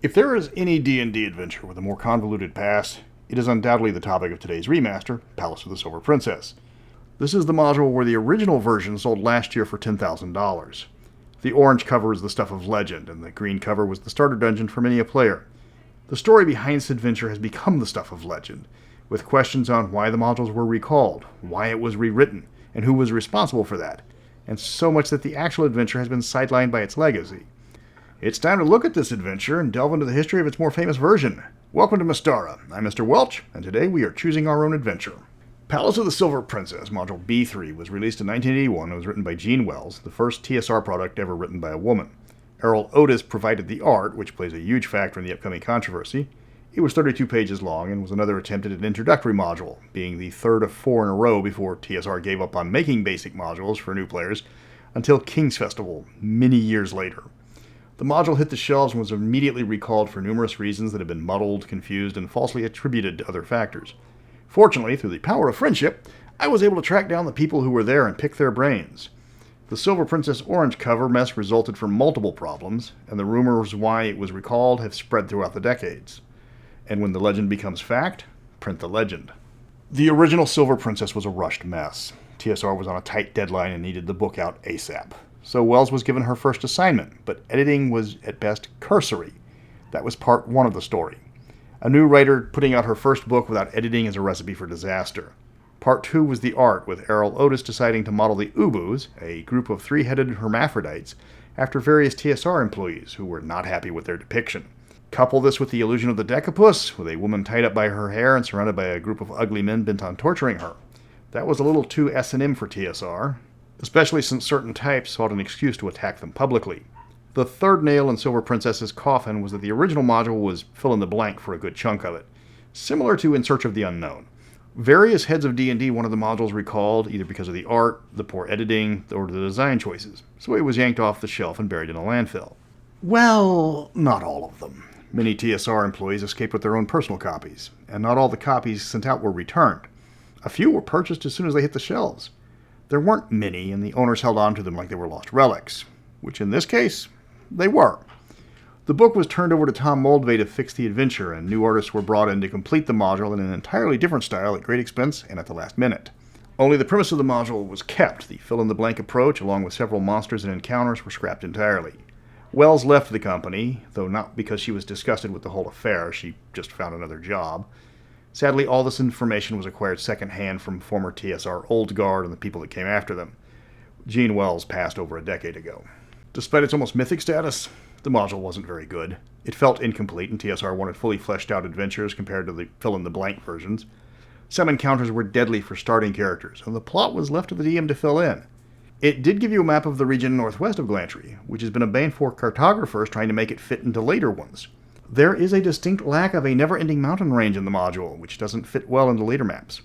If there is any D&D adventure with a more convoluted past, it is undoubtedly the topic of today's remaster, Palace of the Silver Princess. This is the module where the original version sold last year for $10,000. The orange cover is the stuff of legend, and the green cover was the starter dungeon for many a player. The story behind this adventure has become the stuff of legend, with questions on why the modules were recalled, why it was rewritten, and who was responsible for that, and so much that the actual adventure has been sidelined by its legacy. It's time to look at this adventure and delve into the history of its more famous version. Welcome to Mystara. I'm Mr. Welch, and today we are choosing our own adventure. Palace of the Silver Princess, Module B3, was released in 1981 and was written by Jean Wells, the first TSR product ever written by a woman. Errol Otis provided the art, which plays a huge factor in the upcoming controversy. It was 32 pages long and was another attempt at an introductory module, being the third of 4 in a row before TSR gave up on making basic modules for new players until King's Festival, many years later. The module hit the shelves and was immediately recalled for numerous reasons that have been muddled, confused, and falsely attributed to other factors. Fortunately, through the power of friendship, I was able to track down the people who were there and pick their brains. The Silver Princess orange cover mess resulted from multiple problems, and the rumors why it was recalled have spread throughout the decades. And when the legend becomes fact, print the legend. The original Silver Princess was a rushed mess. TSR was on a tight deadline and needed the book out ASAP. So Wells was given her first assignment, but editing was at best cursory. That was part 1 of the story. A new writer putting out her first book without editing is a recipe for disaster. Part 2 was the art, with Errol Otis deciding to model the Ubus, a group of 3-headed hermaphrodites, after various TSR employees who were not happy with their depiction. Couple this with the illusion of the Decapus, with a woman tied up by her hair and surrounded by a group of ugly men bent on torturing her. That was a little too S&M for TSR, especially since certain types sought an excuse to attack them publicly. The third nail in Silver Princess's coffin was that the original module was fill-in-the-blank for a good chunk of it, similar to In Search of the Unknown. Various heads of D&D wanted the modules recalled, either because of the art, the poor editing, or the design choices, so it was yanked off the shelf and buried in a landfill. Well, not all of them. Many TSR employees escaped with their own personal copies, and not all the copies sent out were returned. A few were purchased as soon as they hit the shelves. There weren't many, and the owners held on to them like they were lost relics, which in this case, they were. The book was turned over to Tom Moldvay to fix the adventure, and new artists were brought in to complete the module in an entirely different style at great expense and at the last minute. Only the premise of the module was kept. The fill-in-the-blank approach, along with several monsters and encounters, were scrapped entirely. Wells left the company, though not because she was disgusted with the whole affair, she just found another job. Sadly, all this information was acquired secondhand from former TSR Old Guard and the people that came after them. Jean Wells passed over a decade ago. Despite its almost mythic status, the module wasn't very good. It felt incomplete, and TSR wanted fully fleshed out adventures compared to the fill-in-the-blank versions. Some encounters were deadly for starting characters, and the plot was left to the DM to fill in. It did give you a map of the region northwest of Glantry, which has been a bane for cartographers trying to make it fit into later ones. There is a distinct lack of a never-ending mountain range in the module, which doesn't fit well into later maps.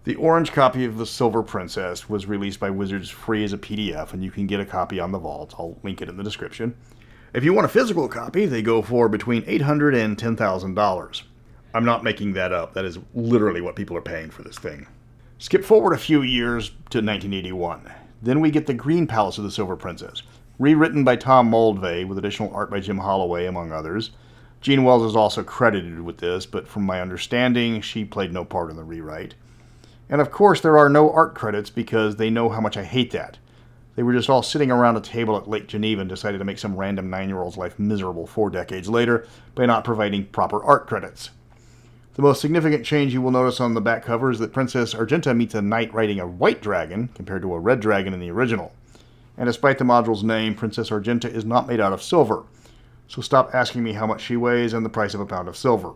The orange copy of the Silver Princess was released by Wizards free as a PDF, and you can get a copy on the vault. I'll link it in the description. If you want a physical copy, they go for between $800 and $10,000. I'm not making that up. That is literally what people are paying for this thing. Skip forward a few years to 1981. Then we get the Green Palace of the Silver Princess, rewritten by Tom Moldvay with additional art by Jim Holloway, among others. Jean Wells is also credited with this, but from my understanding, she played no part in the rewrite. And of course, there are no art credits because they know how much I hate that. They were just all sitting around a table at Lake Geneva and decided to make some random 9-year-old's life miserable 4 decades later by not providing proper art credits. The most significant change you will notice on the back cover is that Princess Argenta meets a knight riding a white dragon compared to a red dragon in the original. And despite the module's name, Princess Argenta is not made out of silver. So stop asking me how much she weighs and the price of a pound of silver.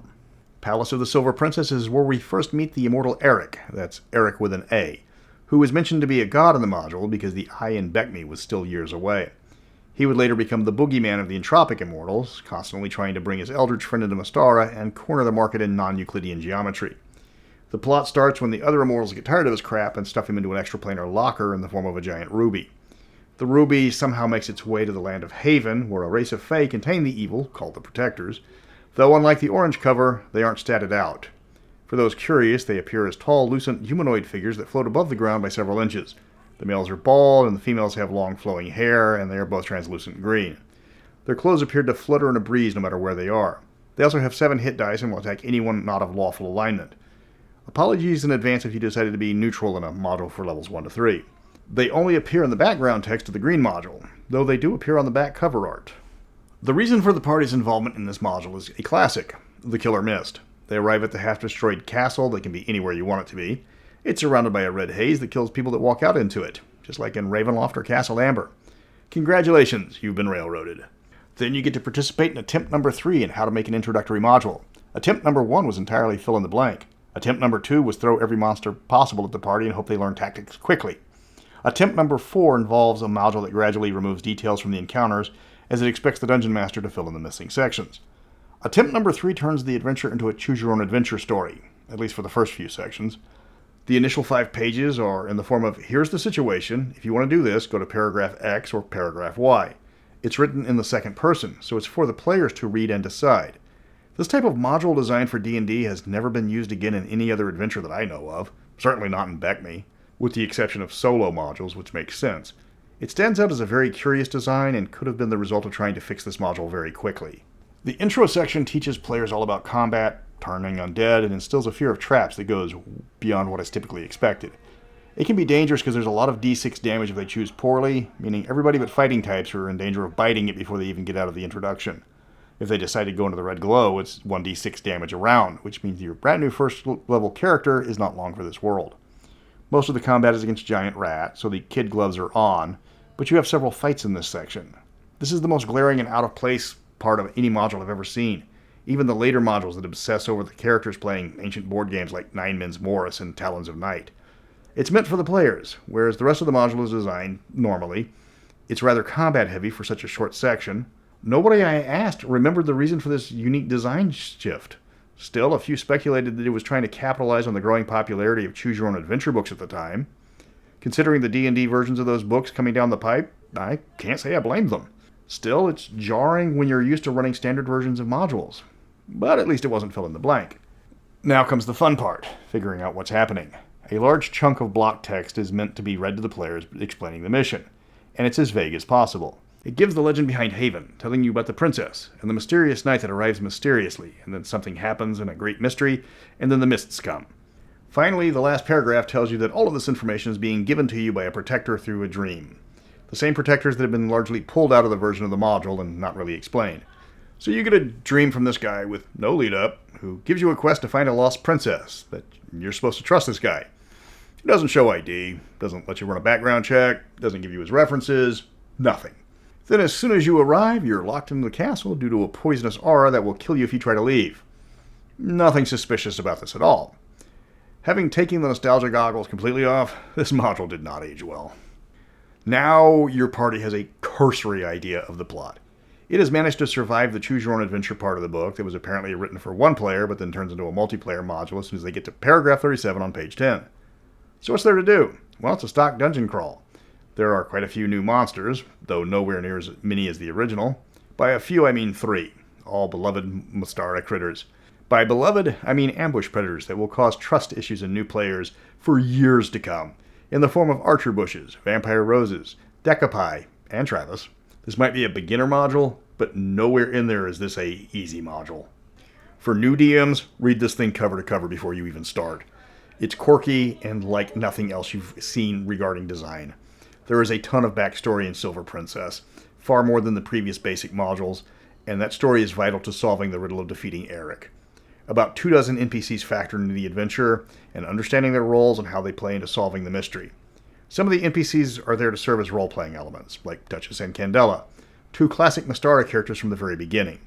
Palace of the Silver Princess is where we first meet the immortal Eric, that's Eric with an A, who was mentioned to be a god in the module because the I in Beckme was still years away. He would later become the boogeyman of the entropic immortals, constantly trying to bring his eldritch friend into Mystara and corner the market in non-Euclidean geometry. The plot starts when the other immortals get tired of his crap and stuff him into an extraplanar locker in the form of a giant ruby. The ruby somehow makes its way to the land of Haven, where a race of Fae contain the evil, called the Protectors, though unlike the orange cover, they aren't statted out. For those curious, they appear as tall, lucent humanoid figures that float above the ground by several inches. The males are bald, and the females have long flowing hair, and they are both translucent green. Their clothes appeared to flutter in a breeze no matter where they are. They also have 7 hit dice and will attack anyone not of lawful alignment. Apologies in advance if you decided to be neutral in a module for levels 1 to 3. They only appear in the background text of the green module, though they do appear on the back cover art. The reason for the party's involvement in this module is a classic, the Killer Mist. They arrive at the half-destroyed castle that can be anywhere you want it to be. It's surrounded by a red haze that kills people that walk out into it, just like in Ravenloft or Castle Amber. Congratulations, you've been railroaded. Then you get to participate in attempt number 3 in how to make an introductory module. Attempt number 1 was entirely fill in the blank. Attempt number 2 was throw every monster possible at the party and hope they learn tactics quickly. Attempt number 4 involves a module that gradually removes details from the encounters as it expects the dungeon master to fill in the missing sections. Attempt number 3 turns the adventure into a choose-your-own-adventure story, at least for the first few sections. The initial 5 pages are in the form of, here's the situation, if you want to do this, go to paragraph X or paragraph Y. It's written in the second person, so it's for the players to read and decide. This type of module design for D&D has never been used again in any other adventure that I know of, certainly not in BECME, with the exception of solo modules, which makes sense. It stands out as a very curious design and could have been the result of trying to fix this module very quickly. The intro section teaches players all about combat, turning undead, and instills a fear of traps that goes beyond what is typically expected. It can be dangerous because there's a lot of d6 damage if they choose poorly, meaning everybody but fighting types are in danger of biting it before they even get out of the introduction. If they decide to go into the red glow, it's 1d6 damage a round, which means your brand new first level character is not long for this world. Most of the combat is against giant rat, so the kid gloves are on, but you have several fights in this section. This is the most glaring and out of place part of any module I've ever seen. Even the later modules that obsess over the characters playing ancient board games like Nine Men's Morris and Talons of Night. It's meant for the players, whereas the rest of the module is designed normally. It's rather combat heavy for such a short section. Nobody I asked remembered the reason for this unique design shift. Still, a few speculated that it was trying to capitalize on the growing popularity of choose-your-own-adventure books at the time. Considering the D&D versions of those books coming down the pipe, I can't say I blame them. Still, it's jarring when you're used to running standard versions of modules. But at least it wasn't fill in the blank. Now comes the fun part, figuring out what's happening. A large chunk of block text is meant to be read to the players explaining the mission, and it's as vague as possible. It gives the legend behind Haven, telling you about the princess, and the mysterious knight that arrives mysteriously, and then something happens in a great mystery, and then the mists come. Finally, the last paragraph tells you that all of this information is being given to you by a protector through a dream. The same protectors that have been largely pulled out of the version of the module and not really explained. So you get a dream from this guy with no lead-up, who gives you a quest to find a lost princess, that you're supposed to trust this guy. He doesn't show ID, doesn't let you run a background check, doesn't give you his references, nothing. Then as soon as you arrive, you're locked into the castle due to a poisonous aura that will kill you if you try to leave. Nothing suspicious about this at all. Having taken the nostalgia goggles completely off, this module did not age well. Now your party has a cursory idea of the plot. It has managed to survive the choose-your-own-adventure part of the book that was apparently written for one player but then turns into a multiplayer module as soon as they get to paragraph 37 on page 10. So what's there to do? Well, it's a stock dungeon crawl. There are quite a few new monsters, though nowhere near as many as the original. By a few, I mean 3, all beloved Mystara critters. By beloved, I mean ambush predators that will cause trust issues in new players for years to come, in the form of archer bushes, vampire roses, decapi, and Travis. This might be a beginner module, but nowhere in there is this a easy module. For new DMs, read this thing cover to cover before you even start. It's quirky and like nothing else you've seen regarding design. There is a ton of backstory in Silver Princess, far more than the previous basic modules, and that story is vital to solving the riddle of defeating Eric. About 24 NPCs factor into the adventure, and understanding their roles and how they play into solving the mystery. Some of the NPCs are there to serve as role-playing elements, like Duchess and Candela, 2 classic Mystara characters from the very beginning.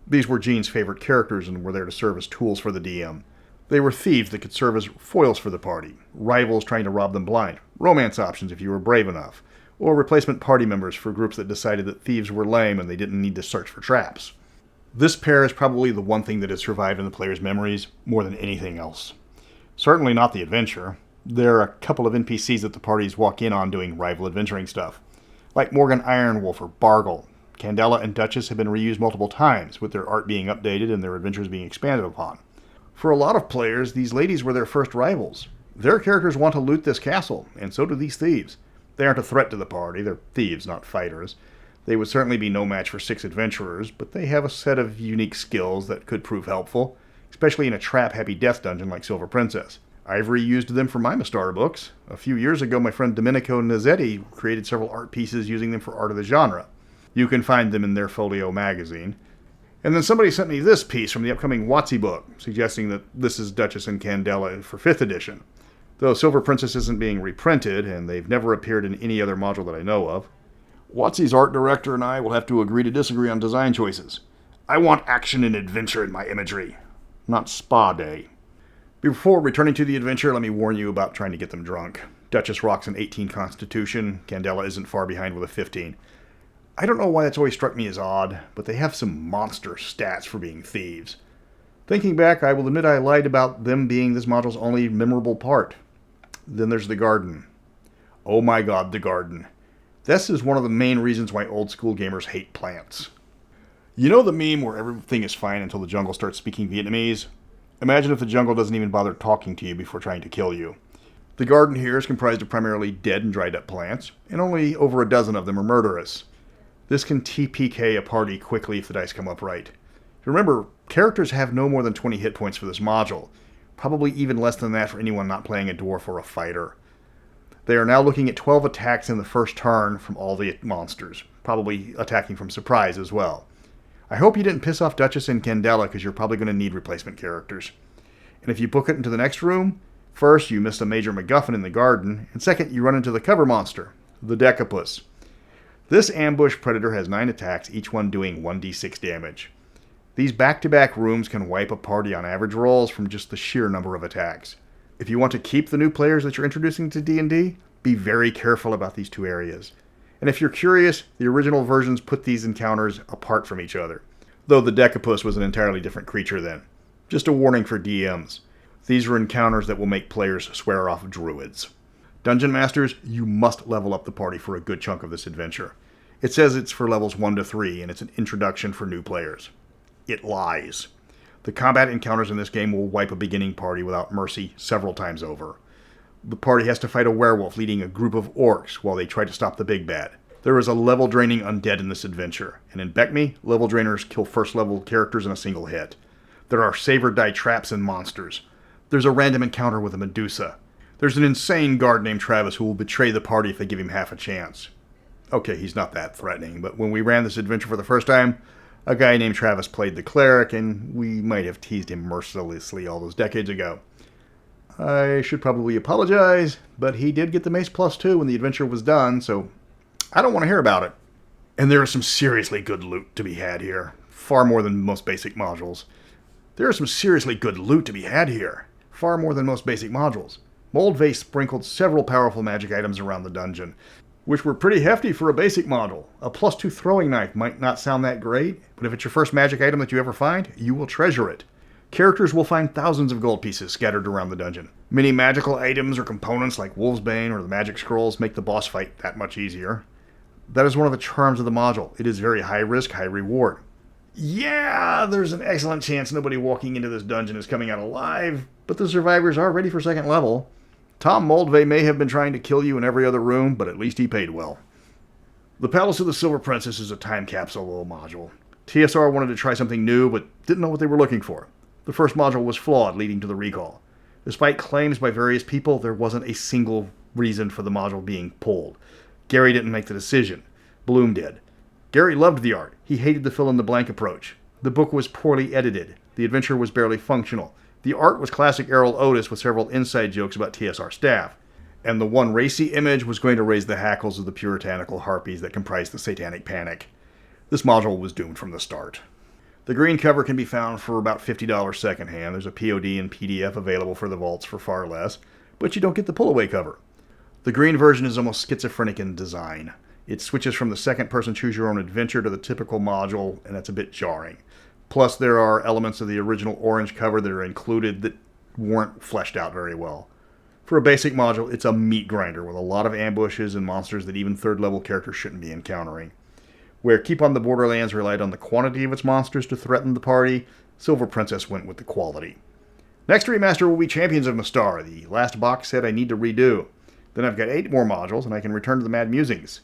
These were Jean's favorite characters and were there to serve as tools for the DM. They were thieves that could serve as foils for the party, rivals trying to rob them blind, romance options if you were brave enough, or replacement party members for groups that decided that thieves were lame and they didn't need to search for traps. This pair is probably the one thing that has survived in the player's memories more than anything else. Certainly not the adventure. There are a couple of NPCs that the parties walk in on doing rival adventuring stuff, like Morgan Ironwolf or Bargle. Candela and Duchess have been reused multiple times, with their art being updated and their adventures being expanded upon. For a lot of players, these ladies were their first rivals. Their characters want to loot this castle, and so do these thieves. They aren't a threat to the party, they're thieves, not fighters. They would certainly be no match for 6 adventurers, but they have a set of unique skills that could prove helpful, especially in a trap-heavy death dungeon like Silver Princess. I've reused them for my Mystara books. A few years ago, my friend Domenico Nazzetti created several art pieces using them for art of the genre. You can find them in their Folio magazine. And then somebody sent me this piece from the upcoming WotC book, suggesting that this is Duchess and Candela for 5th edition. Though Silver Princess isn't being reprinted, and they've never appeared in any other module that I know of, WotC's art director and I will have to agree to disagree on design choices. I want action and adventure in my imagery, not spa day. Before returning to the adventure, let me warn you about trying to get them drunk. Duchess rocks an 18 constitution, Candela isn't far behind with a 15. I don't know why that's always struck me as odd, but they have some monster stats for being thieves. Thinking back, I will admit I lied about them being this module's only memorable part. Then there's the garden. Oh my god, the garden. This is one of the main reasons why old school gamers hate plants. You know the meme where everything is fine until the jungle starts speaking Vietnamese? Imagine if the jungle doesn't even bother talking to you before trying to kill you. The garden here is comprised of primarily dead and dried up plants, and only over a dozen of them are murderous. This can TPK a party quickly if the dice come up right. Remember, characters have no more than 20 hit points for this module, probably even less than that for anyone not playing a dwarf or a fighter. They are now looking at 12 attacks in the first turn from all the monsters, probably attacking from surprise as well. I hope you didn't piss off Duchess and Candela because you're probably going to need replacement characters. And if you book it into the next room, first you missed a major MacGuffin in the garden, and second you run into the cover monster, the Decapus. This ambush predator has 9 attacks, each one doing 1d6 damage. These back-to-back rooms can wipe a party on average rolls from just the sheer number of attacks. If you want to keep the new players that you're introducing to D&D, be very careful about these 2 areas. And if you're curious, the original versions put these encounters apart from each other, though the Decapus was an entirely different creature then. Just a warning for DMs. These are encounters that will make players swear off druids. Dungeon Masters, you must level up the party for a good chunk of this adventure. It says it's for levels 1 to 3, and it's an introduction for new players. It lies. The combat encounters in this game will wipe a beginning party without mercy several times over. The party has to fight a werewolf leading a group of orcs while they try to stop the big bad. There is a level-draining undead in this adventure, and in Beckme, level drainers kill first-level characters in a single hit. There are saver die traps and monsters. There's a random encounter with a Medusa. There's an insane guard named Travis who will betray the party if they give him half a chance. Okay, he's not that threatening, but when we ran this adventure for the first time, a guy named Travis played the cleric, and we might have teased him mercilessly all those decades ago. I should probably apologize, but he did get the Mace +2 when the adventure was done, so I don't want to hear about it. And there is some seriously good loot to be had here. Far more than most basic modules. There is some seriously good loot to be had here. Far more than most basic modules. Moldvase sprinkled several powerful magic items around the dungeon, which were pretty hefty for a basic module. A +2 throwing knife might not sound that great, but if it's your first magic item that you ever find, you will treasure it. Characters will find thousands of gold pieces scattered around the dungeon. Many magical items or components like Wolfsbane or the magic scrolls make the boss fight that much easier. That is one of the charms of the module. It is very high risk, high reward. Yeah, there's an excellent chance nobody walking into this dungeon is coming out alive, but the survivors are ready for second level. Tom Moldvay may have been trying to kill you in every other room, but at least he paid well. The Palace of the Silver Princess is a time capsule module. TSR wanted to try something new, but didn't know what they were looking for. The first module was flawed, leading to the recall. Despite claims by various people, there wasn't a single reason for the module being pulled. Gary didn't make the decision. Bloom did. Gary loved the art. He hated the fill-in-the-blank approach. The book was poorly edited. The adventure was barely functional. The art was classic Errol Otis with several inside jokes about TSR staff. And the one racy image was going to raise the hackles of the puritanical harpies that comprised the Satanic Panic. This module was doomed from the start. The green cover can be found for about $50 secondhand. There's a POD and PDF available for the vaults for far less, but you don't get the pull-away cover. The green version is almost schizophrenic in design. It switches from the second-person choose-your-own-adventure to the typical module, and that's a bit jarring. Plus, there are elements of the original orange cover that are included that weren't fleshed out very well. For a basic module, it's a meat grinder with a lot of ambushes and monsters that even third-level characters shouldn't be encountering. Where Keep on the Borderlands relied on the quantity of its monsters to threaten the party, Silver Princess went with the quality. Next remaster will be Champions of Mystara, the last box set I need to redo. Then I've got 8 more modules, and I can return to the Mad Musings.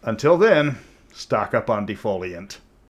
Until then, Stock up on defoliant.